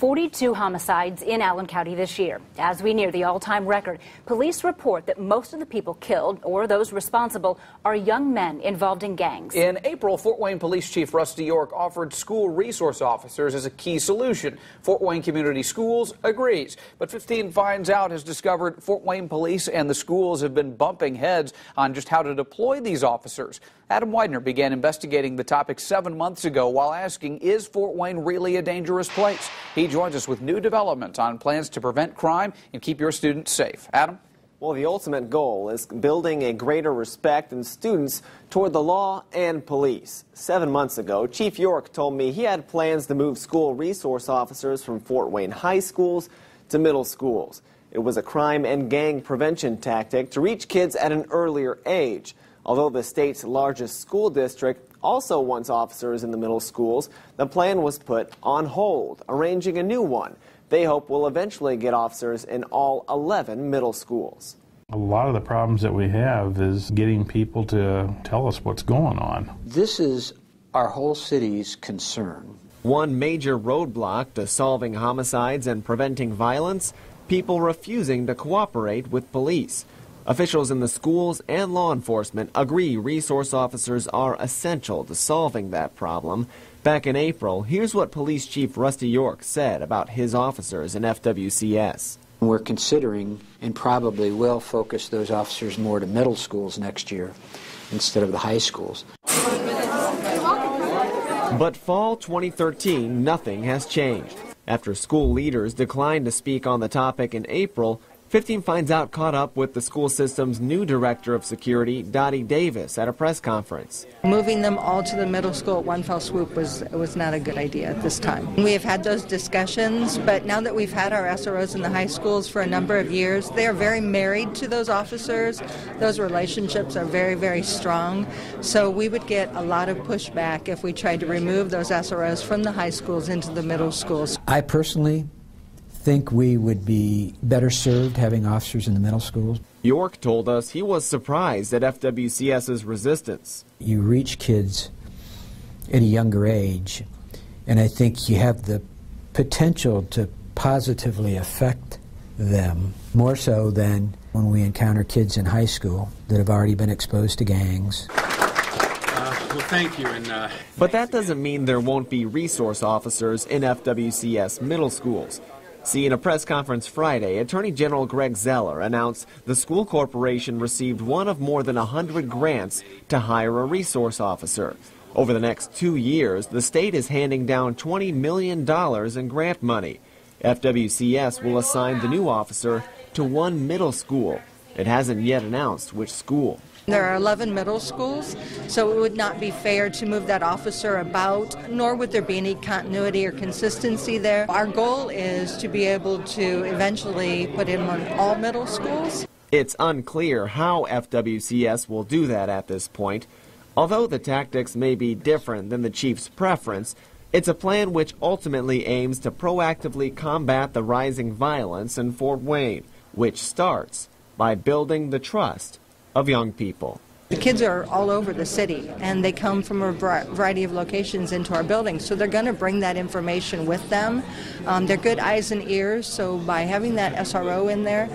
42 homicides in Allen County this year. As we near the all-time record, police report that most of the people killed or those responsible are young men involved in gangs. In April, Fort Wayne Police Chief Rusty York offered school resource officers as a key solution. Fort Wayne Community Schools agrees. But 15 Finds Out has discovered Fort Wayne Police and the schools have been bumping heads on just how to deploy these officers. Adam Widener began investigating the topic 7 months ago while asking, is Fort Wayne really a dangerous place? He joins us with new developments on plans to prevent crime and keep your students safe. Adam? Well, the ultimate goal is building a greater respect in students toward the law and police. 7 months ago, Chief York told me he had plans to move school resource officers from Fort Wayne high schools to middle schools. It was a crime and gang prevention tactic to reach kids at an earlier age. Although the state's largest school district also wants officers in the middle schools, the plan was put on hold, arranging a new one. They hope will eventually get officers in all 11 middle schools. A lot of the problems that we have is getting people to tell us what's going on. This is our whole city's concern. One major roadblock to solving homicides and preventing violence: people refusing to cooperate with police. Officials in the schools and law enforcement agree resource officers are essential to solving that problem. Back in April, here's what Police Chief Rusty York said about his officers in FWCS. We're considering, and probably will, focus those officers more to middle schools next year instead of the high schools. But fall 2013, nothing has changed. After school leaders declined to speak on the topic in April, 15 Finds Out caught up with the school system's new director of security, Dottie Davis, at a press conference. Moving them all to the middle school at one fell swoop was not a good idea at this time. We have had those discussions, but now that we've had our SROs in the high schools for a number of years, they are very married to those officers. Those relationships are very, very strong. So we would get a lot of pushback if we tried to remove those SROs from the high schools into the middle schools. I personally think we would be better served having officers in the middle schools. York told us he was surprised at FWCS's resistance. You reach kids at a younger age, and I think you have the potential to positively affect them, more so than when we encounter kids in high school that have already been exposed to gangs. Well, thank you. But that doesn't mean there won't be resource officers in FWCS middle schools. See, in a press conference Friday, Attorney General Greg Zeller announced the school corporation received one of more than 100 grants to hire a resource officer. Over the next 2 years, the state is handing down $20 million in grant money. FWCS will assign the new officer to one middle school. It hasn't yet announced which school. There are 11 middle schools, so it would not be fair to move that officer about, nor would there be any continuity or consistency there. Our goal is to be able to eventually put him on all middle schools. It's unclear how FWCS will do that at this point. Although the tactics may be different than the chief's preference, it's a plan which ultimately aims to proactively combat the rising violence in Fort Wayne, which starts by building the trust of young people. The kids are all over the city, and they come from a variety of locations into our buildings, so they're going to bring that information with them. They're good eyes and ears, so by having that SRO in there,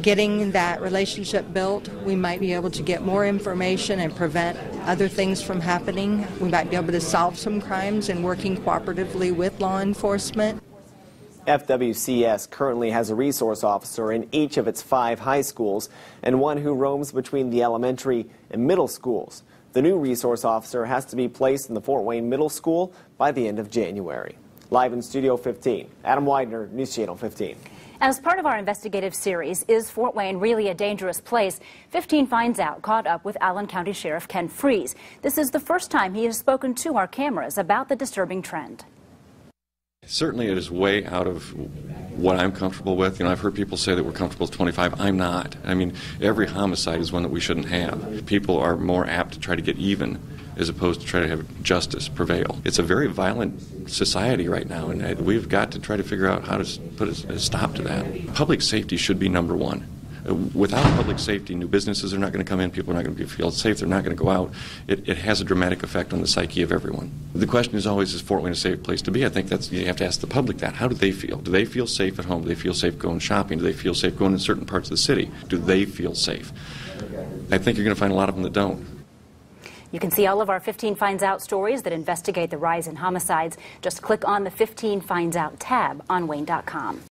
getting that relationship built, we might be able to get more information and prevent other things from happening. We might be able to solve some crimes and working cooperatively with law enforcement. FWCS currently has a resource officer in each of its 5 high schools and one who roams between the elementary and middle schools. The new resource officer has to be placed in the Fort Wayne Middle School by the end of January. Live in Studio 15, Adam Widener, News Channel 15. As part of our investigative series, Is Fort Wayne Really a Dangerous Place?, 15 Finds Out caught up with Allen County Sheriff Ken Freeze. This is the first time he has spoken to our cameras about the disturbing trend. Certainly it is way out of what I'm comfortable with. You know, I've heard people say that we're comfortable with 25. I'm not. I mean, every homicide is one that we shouldn't have. People are more apt to try to get even as opposed to try to have justice prevail. It's a very violent society right now, and we've got to try to figure out how to put a stop to that. Public safety should be number one. Without public safety, new businesses are not going to come in, people are not going to feel safe, they're not going to go out. It has a dramatic effect on the psyche of everyone. The question is always, is Fort Wayne a safe place to be? I think you have to ask the public that. How do they feel? Do they feel safe at home? Do they feel safe going shopping? Do they feel safe going in certain parts of the city? Do they feel safe? I think you're going to find a lot of them that don't. You can see all of our 15 Finds Out stories that investigate the rise in homicides. Just click on the 15 Finds Out tab on Wayne.com.